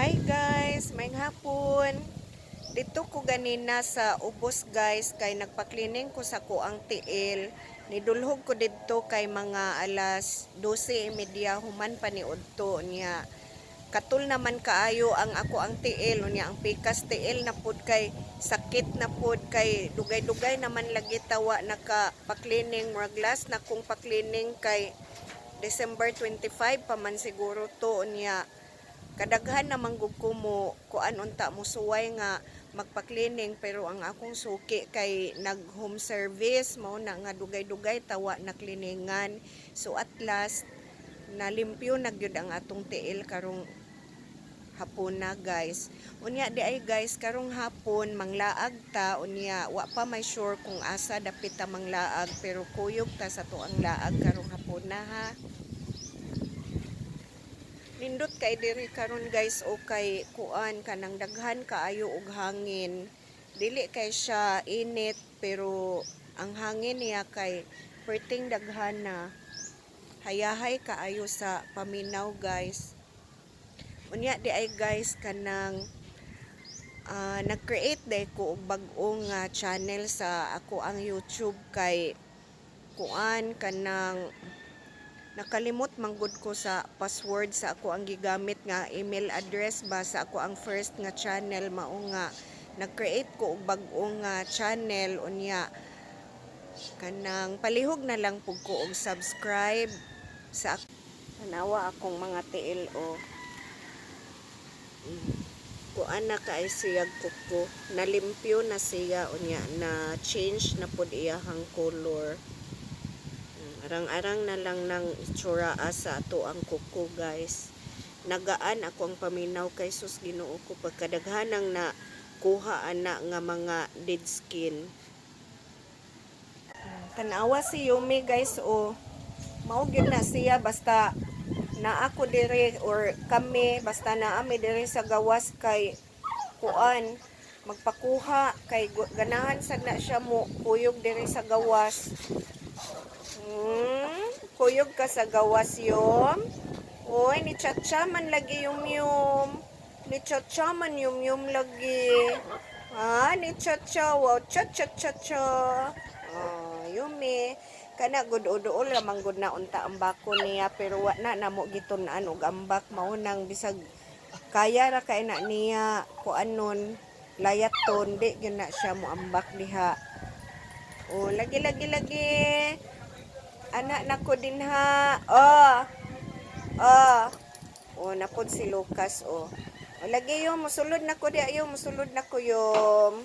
Hi guys, may hapon. Dito ko ganina sa ubos guys kay nagpa-cleaning ko sa kuang tiil. Nidulhog ko dito kay mga alas 12:30 human pa ni udto niya. Katul naman kaayo ang ako ang tiil niya ang pikas tiil na pud kay sakit na pud kay dugay-dugay naman lagi tawa naka pa-cleaning murag last na kung pa-cleaning kay December 25 pa man siguro to niya. Kadaghan namang gug ko mo kuan unta mo suway nga magpa-cleaning pero ang akong suki kay nag home service mao na nga dugay-dugay tawa na cleaningan. So at last nalimpyo na gyud ang atong tiil karong hapon na guys. Unya di ay guys karong hapon manglaag ta unya wa pa may sure kung asa dapit ta manglaag pero kuyog ta sa tuang laag karong hapon na ha. Nindot kay diri karon guys o kay kuan kanang daghan kaayo og hangin. Dili kay siya init pero ang hangin niya kay perting daghan na. Hayahay kaayo sa paminaw guys. Unya di ay guys kanang nag-create day ko og bag-ong channel sa ako ang YouTube kay kuan kanang nakalimot manggod ko sa password sa ako ang gigamit nga email address ba sa ako ang first nga channel mao nga nag-create ko og bag-ong channel unya kanang palihog na lang pug ko og subscribe sa tanawa akong mga tiil o kuan na kay siya kuko nalimpyo na siya unya na change na pud iyahang color. Arang-arang na lang ng itsura sa ato ang kuko guys. Nagaan ako ang paminaw kay sus Ginoo ko pagkadaghanang na kuha ana nga mga dead skin. Tanawa si Yumi guys o mao gyud na siya basta na ako dire or kami basta naami dire sa gawas kay kuan magpakuha kay ganahan sad na siya mo kuyog dire sa gawas. Kuyog ka sa gawas yum. Oy, ni chacha man lagi yum. Ni chacha man yum lagi. Ni chacha. Wow, cha. Yumi. Kana gud uduol lamang gud na unta ang bako niya pero wa na namo gitun-an og ambak mao nang bisag kaya ra kay na niya kuanon layaton di gyud na siya mo ambak diha. Oh, lagi. Anak nako din ha. Oh, napod si Lucas oh. O lagi yung musulod nako di ayo, musulod nako yung.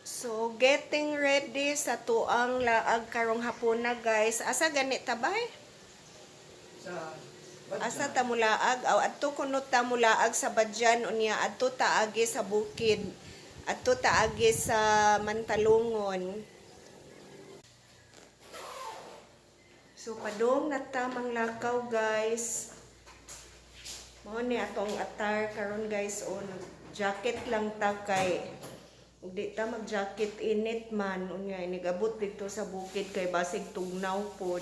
So, getting ready sa tuang laag karong hapon na guys. Asa ganit tabay? Asa ta mulaag aw adto kuno ta mulaag sa Badyan unya adto ta agi sa bukid. Adto ta agi sa Mantalungon. So padung na ta manglakaw guys. Mao ni atong attire karon guys o jacket lang ta kay di ta mag-jacket init man unya inigabot dito sa bukid kay basig tugnaw pod.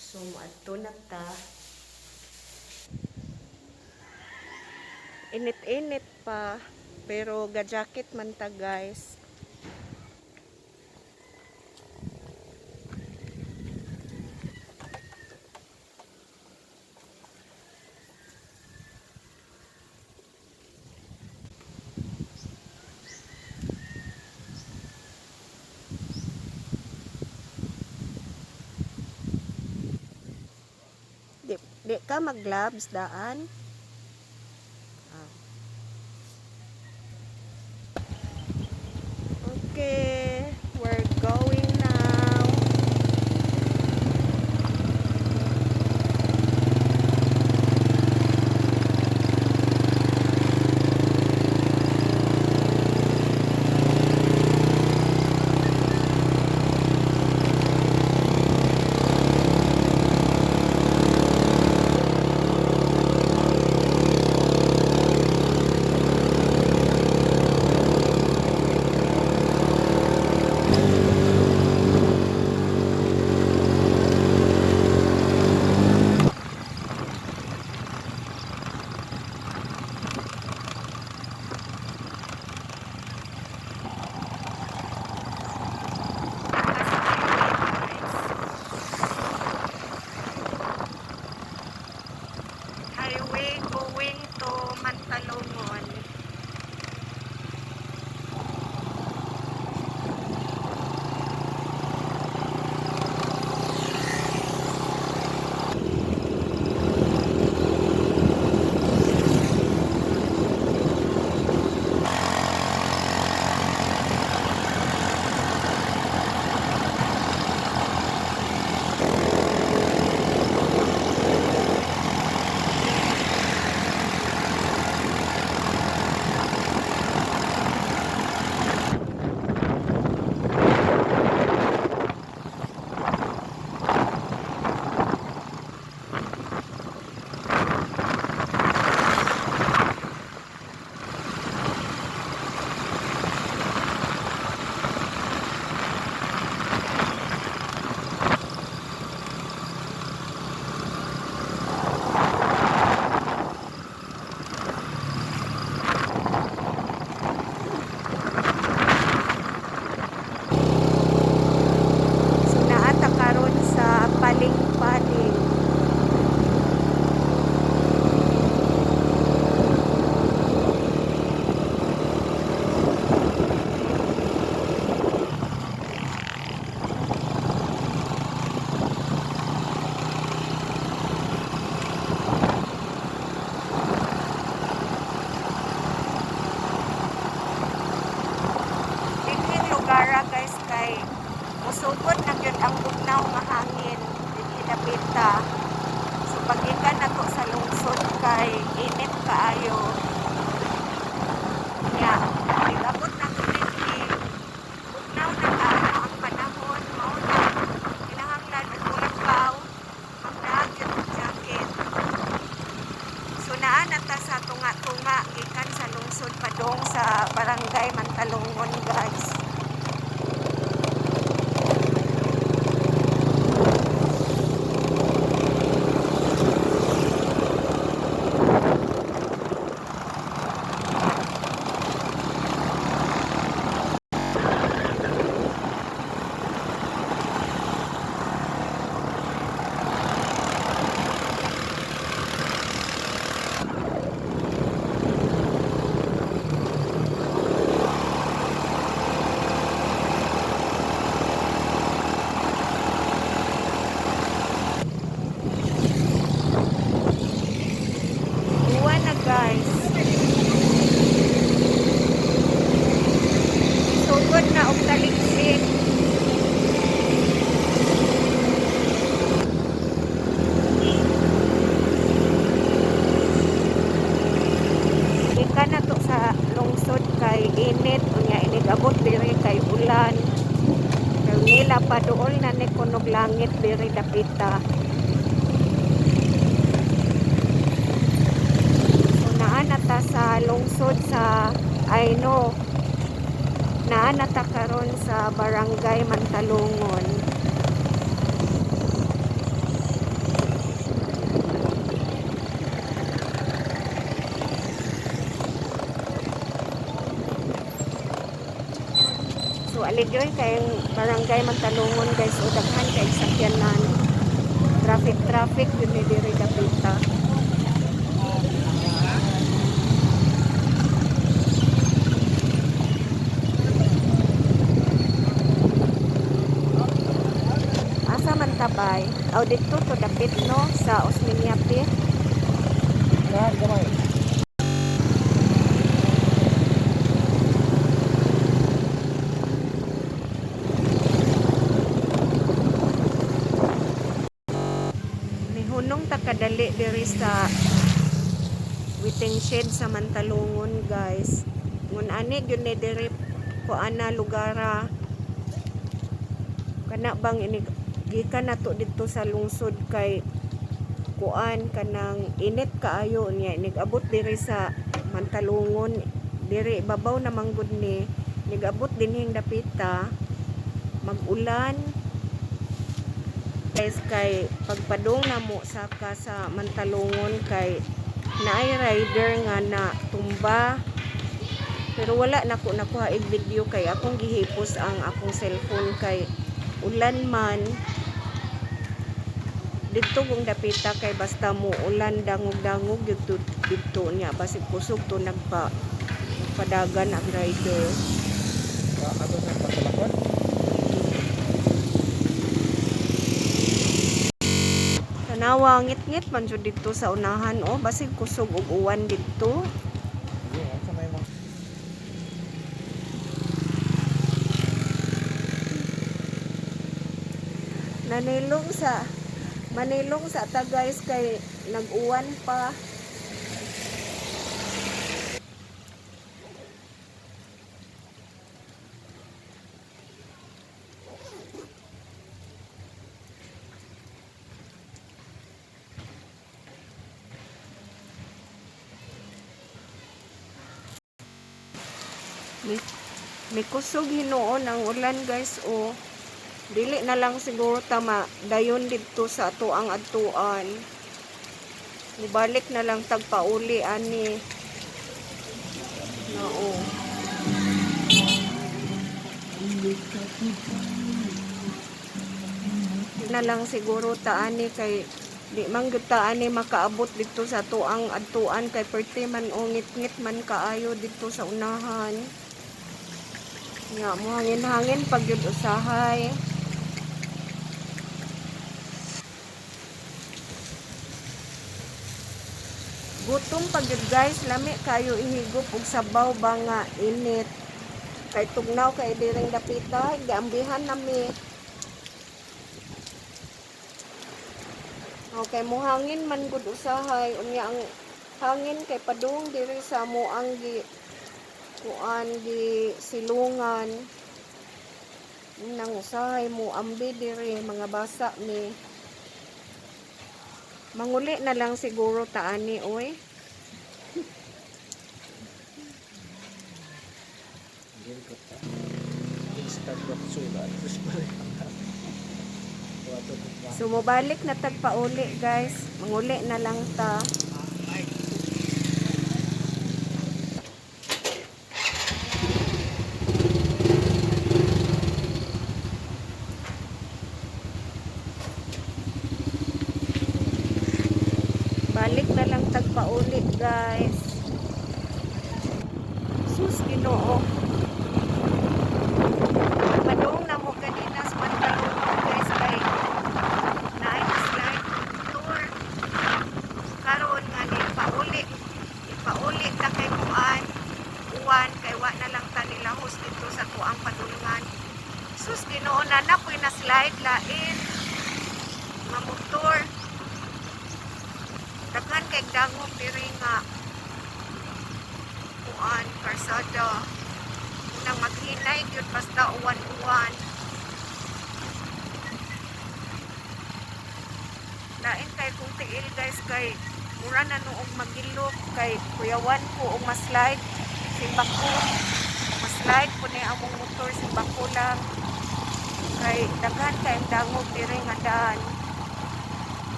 So adto na ta. Init-init pa pero ga-jacket man ta guys. Di ka mag-gloves daan. Okay, we're going now. Visual na ni kunog langit diri dapita. So naa na ta sa lungsod sa Aino. Naa na ta karon sa Barangay Mantalungon. So aligre kayong Barangay Mantalungon guys, o daghan kay sakyanan. Traffic yun ni diri dapita. Asa man tabay? Aw dito to dapit no sa Osmeñapi. Gamay. Hunong takadali diri sa waiting shed sa Mantalungon guys. Ngun ani gyud ni diri ko ana lugara. Kana bang ini gikan nato dito sa lungsod kay kuan kanang init kaayo niya nigabot diri sa Mantalungon diri babaw na manggod ni nigabot dinhing dapita magulan guys kay pagpadung na mo saka sa Mantalungon kay naay rider nga na tumba pero wala nako nakuha ig video kay akong gihipos ang akong cellphone kay ulan man dito kung dapita kay basta mo ulan dangog-dangog dito niya basig kusog to nagpadagan ang rider. Ato sa pagkalakon. Tanawa ngit-ngit man jud dito sa unahan oh basig kusog ug uwan dito. Sa may mga manilong sa ta guys kay nag-uwan pa. May kusog hinuon ang ulan guys o dili na lang siguro tama dayon dito sa ato ang atuan. Ibalik na lang tagpauli ani. Nao. Na lang siguro taani kay di man gyud taani makaabot dito sa tuang atuan kay perti man ungit-ngit man kaayo dito sa unahan. Nga mo hangin-hangin pag yun usahay. Gutom pag yun guys, lami kayo ihigop og sabaw ba nga init. Kay tugnaw kay diring dapita, giambihan nami. Okay, mo hangin man gud usahay, unya ang hangin kay padung diri sa mo ang kuan di silungan nang usahay mo ambi diri mga basa ni manguli na lang siguro taani oy. So mobalik na tagpauli guys, manguli na lang ta. Balik na lang tagpauli guys. Sus Ginoo. Padung na mo kanina sa Mantalungon guys kay naay na slide tour. Karon nga ni ipauli ta kay kuan uwan kay wa na lang ta nila host dito sa tuang padulungan. Sus Ginoo na napoy na slide lain. Mga motor. Daghan kay dangog diri nga kuan karsada unang maghinay gyud basta uwan-uwan Lain kay kung tiil guys kay mura na noong magilok kay kuyawan ko og maslide simbako. Maslide ko ni among motor simbako lang. Kay daghan kay ang dangog diri nga daan.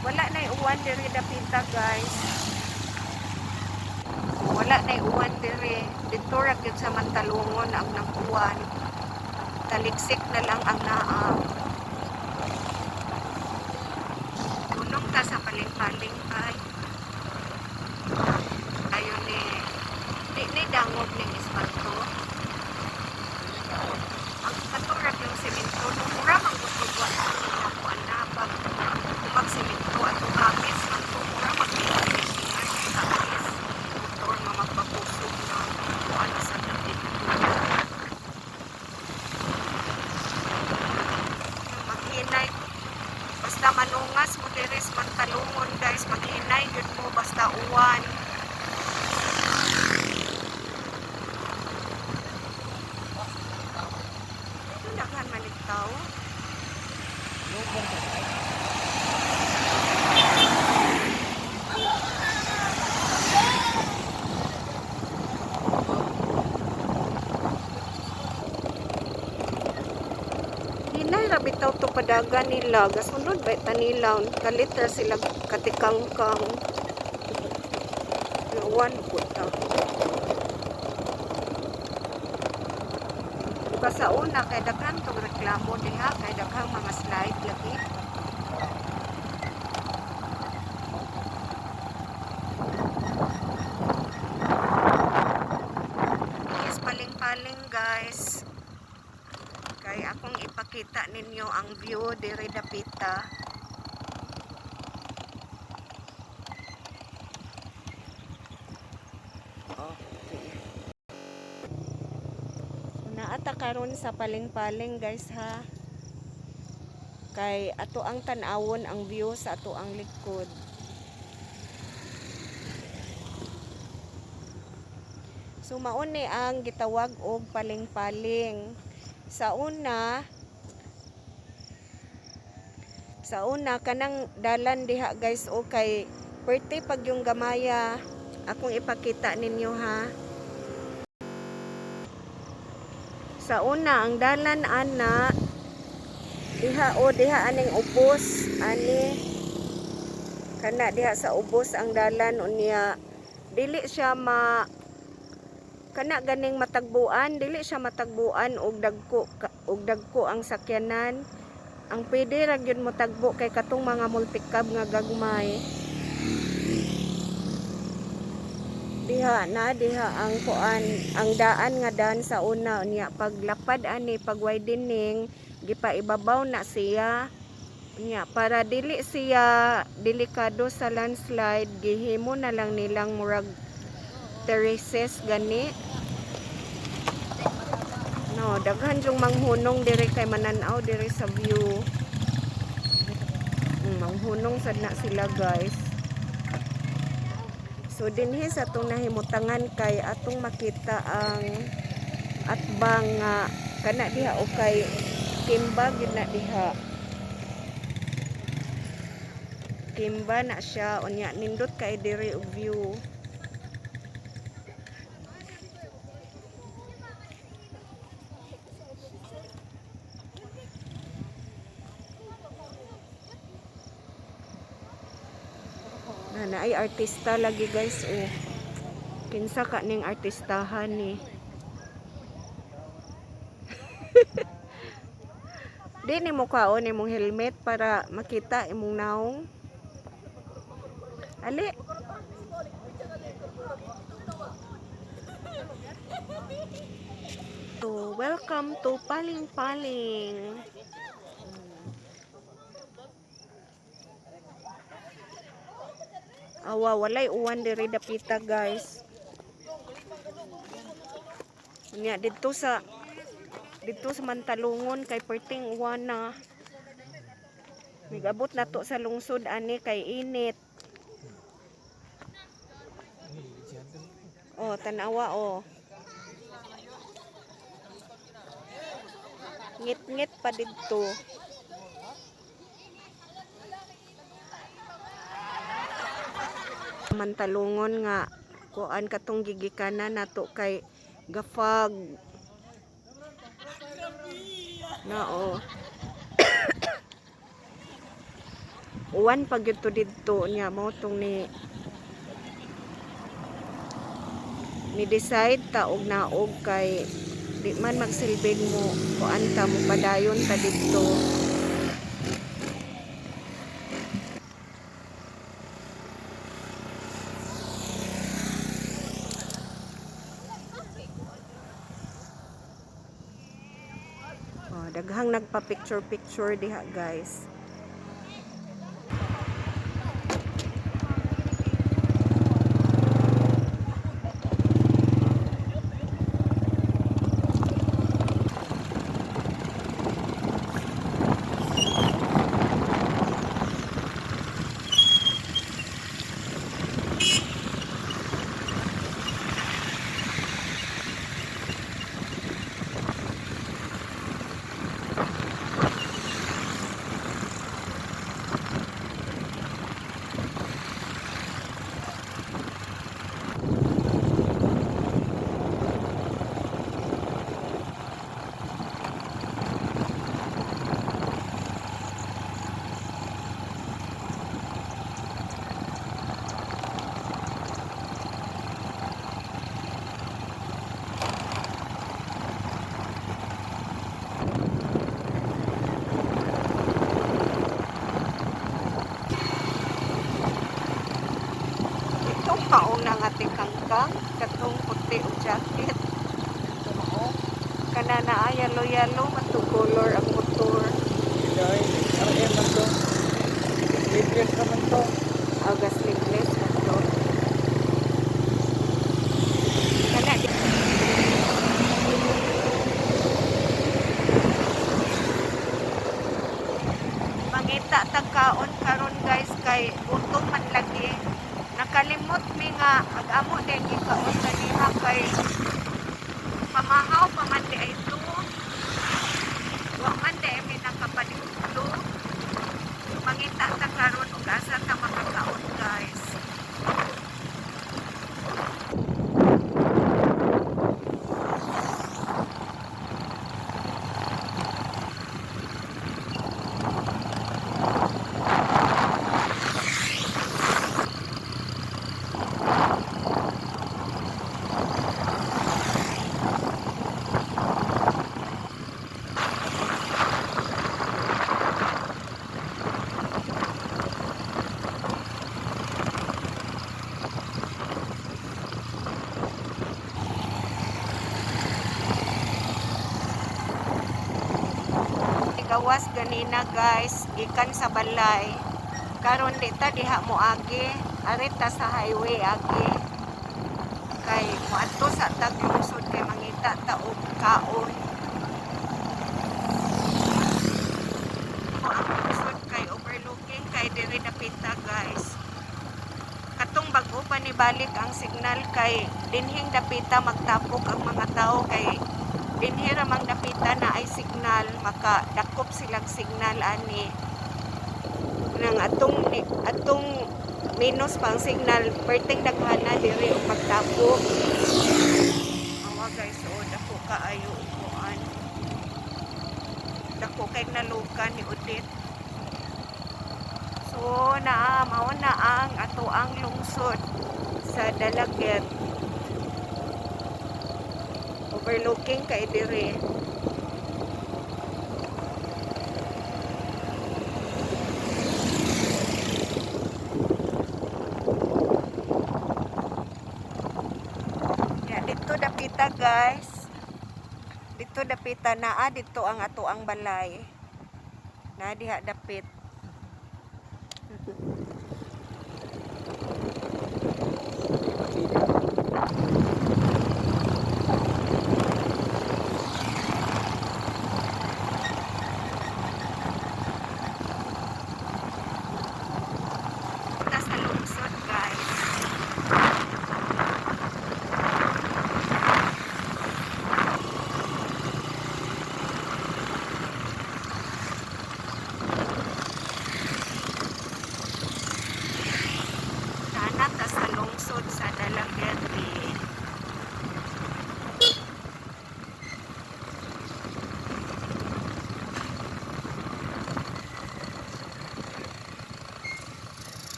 Wala na uwan diri dapita guys. Wala na uwan diri. Dito ra gyud sa Mantalungon ang nag-uwan. Taliksik na lang ang naa. Tulong ta sa paling-paling ay. Ayon ni dangog ning espalto. Ang katurag yung semento nung mura mang gutugwa sa kuan na pag semento at umamis ang mura mag-amis motor na magpapusog na kuan sa dapat maghinay basta manungas mo diris Mantalungon guys maghinay yun mo basta uwan. Daghan maligtaw. Hinay ra bitaw to padagan nila. Gasunod ba tanilaw kalitra sila katikangkang. Nawan po ta. Sa una kay daghan tong reklamo diha kay daghang mga slide lagi. Yes, paling-paling guys. Kay akong ipakita ninyo ang view diri dapita. Naata karon sa paling-paling guys ha. Kay ato ang tan-awon ang view sa ato ang likod. So maun ni ang gitawag og paling-paling. Sa una kanang dalan diha guys o kay perti pag yung gamaya akong ipakita ninyo ha. Sa una ang dalan ana diha aning ubos ani kana diha sa ubos ang dalan unya dili siya kana ganing matagbuan dili siya matagbuan og dagko ang sakyanan. Ang pwede ra gyud mo tagbo kay katong mga multicab nga gagmay. Diha ang kuan ang daan nga daan sa una unya paglapad ani pag widening gipaibabaw na siya unya para dili siya delikado sa landslide gihimo na lang nilang murag terraces gani. No, daghan yung manghunong diri kay mananaw diri sa view. Manghunong sad na sila guys. So dinhi sa atong nahimutangan kay atong makita ang atbang nga kana diha o kay timba gyud na diha. Timba na siya unya nindot kay diri og view. Na ay artista lagi guys oh. Kinsa ka ning artistahan ni. Di ni mo kaon imong helmet para makita imong naong. Ali. So, welcome to Paling-Paling. Awa, walay uwan diri dapita guys. Nya dito sa Mantalungon kay perting uwan na. Migabot na to sa lungsod ani kay init. Oh, tanawa oh. Ngit-ngit pa dito. Mantalungon nga kuan katong gigikanan nato kay gafag. Nao. Uwan pag to dito niya mo tong ni decide ta og naog kay di man magsilbing mo kuan ta mo padayon ta dito. Oh, daghang nagpa-picture diha, guys. Itong paong ng ating kangkang, katong puti o jacket. Kanana yalo-yalo, matugolor ang motor. Dahil, RM man to. Sleepless naman to. Agas sleepless na to. Kana di. Mangita tagkaon karon guys kay gutom man lagi. Nakalimot mi nga ag-amo din gikaon kaniha kay pamahaw paman di ay ito. Wa man di mi nakapadikulo. Mangita ta karon og asa ta makakaon guys. Gawas ganina guys gikan sa balay karon dita diha mo agi arita sa highway agi kay moadto sa taglungsod kay mangita ta og kaon mo ang lungsod kay overlooking kay diri dapita guys katong bag-o pa ni balik ang signal kay dinhing dapita magtapok ang mga tao kay dinhi ramang dapita na ay signal makadakop silang signal ani nang atong minus pang signal perting daghana diri og magtapok awa guys o dako kaayo upuan dako kay nalukan ni Udit so mao na ang ato ang lungsod sa Dalaget overlooking kay dire. Ya dito dapita guys. Dito dapita naa dito ang ato ang balay. Na diha dapit. Sa lungsod guys.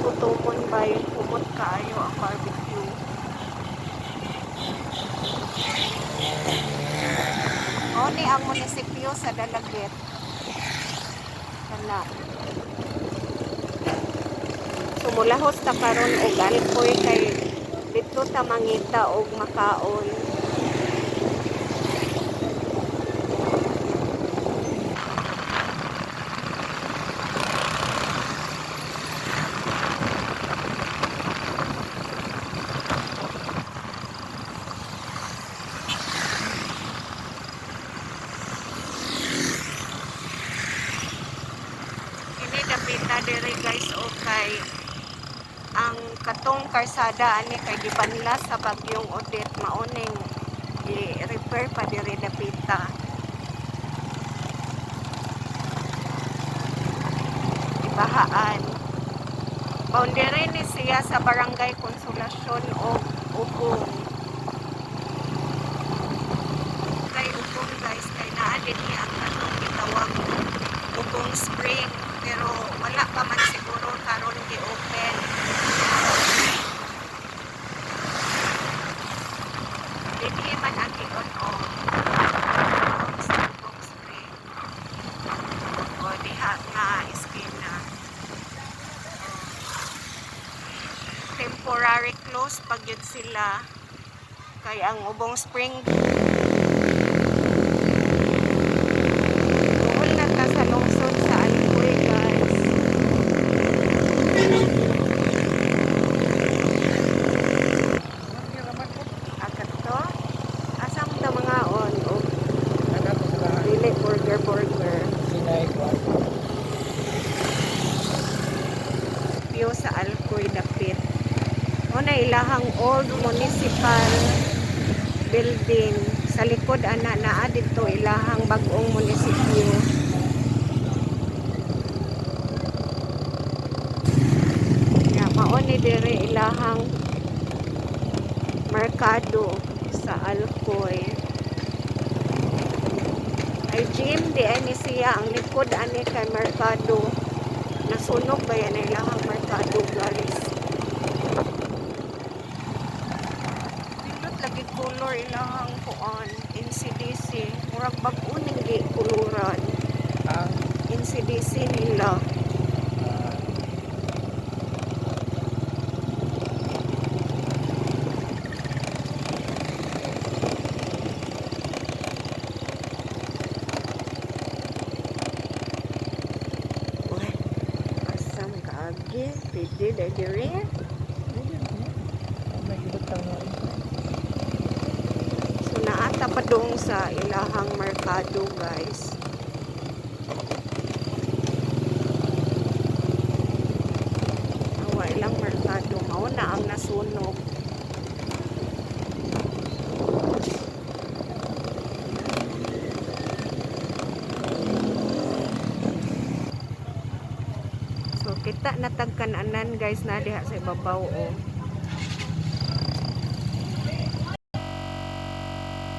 Kutumon bay, kumot kaayo ang barbecue. O ni ang munisipyo sa Dalagit. Kana. Sumulahos ta karon og alkoy kay dito ta mangita og makaon. Ini dapita diri guys o kay ang katong karsada ani kay gibanla sa bagyong Odette maoning i-repair pa diri dapita. Ibahaan. Boundary ni siya sa Barangay Konsolasyon o Ubong. Kay Ubong guys kay naa din ni ang katong gitawag Ubong Spring pero wala pa man siguro karon gi-open. Hindi man ang i-on-off sa Ubong Spring. O diha nga iskina. Temporary close pag yun sila kay ang Ubong Spring tuol na ta sa lungsod sa Alcoy guys. Akat to asam ta mga on o dili burger Sinay ko. pio sa Alcoy dapit. O na ilahang old municipal building sa likod ana naa dito ilahang bag-ong munisipyo. Ya mao ni dire ilahang merkado sa Alcoy. Ay gym di ani siya ang likod ani kay merkado. Nasunog ba yan ang ilahang merkado guys. Pindot lagi color ilahang kuan NCDC. Murag bag-o ning di kuluran. Ang NCDC nila. Uy, asam kaagi. Pwede na dire. may ibutang mo. So naata pa doon sa ilahang merkado guys. Awa ilang merkado. Mao na ang nasunog. So kita natagkananan guys na diha sa ibabaw o.